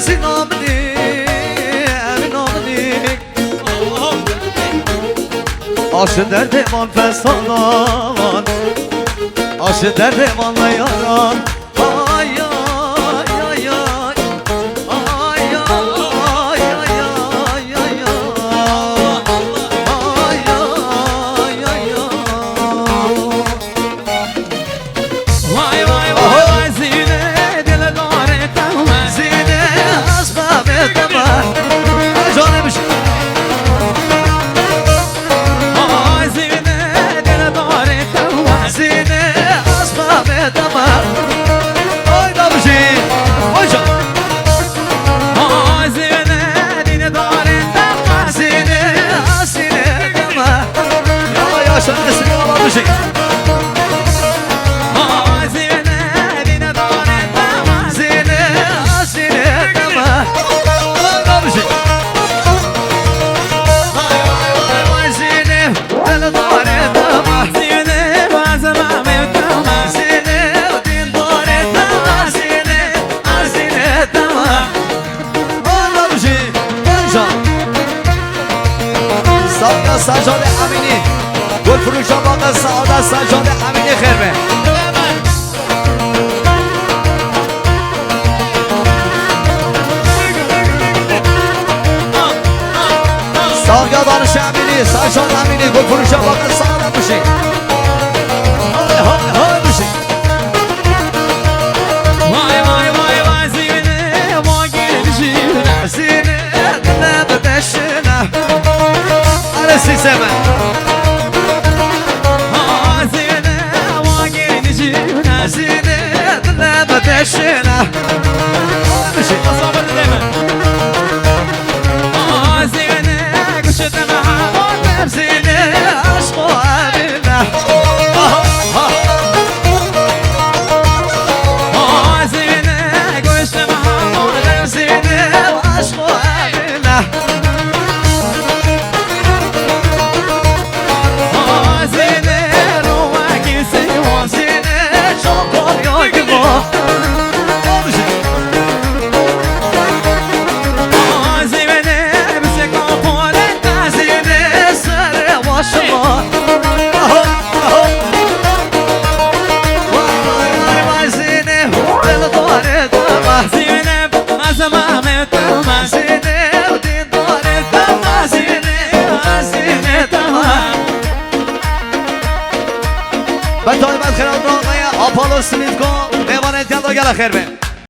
زینامنی امینامنی آش درد من فستانان آش درد من یاران آی آی آی آی سجاد امینی گل فروش باقی سعادت سجاد امینی خرمه ساقیا دانش امینی سجاد امینی گل فروش باقی سعادت بشی های بشی وای زینه ما گیرشیم زینه دنه بدشنه سیسمه زینه ما گیرشیم زینه دنه بدشنه بشی اصابت دمه زینه گشت محبت زینه عشق و عبیله زینه گشت محبت زینه عشق و عبیله به تایمت خیرات آقای آپولو سمیت کن قیوان انتیان دو گل خیر به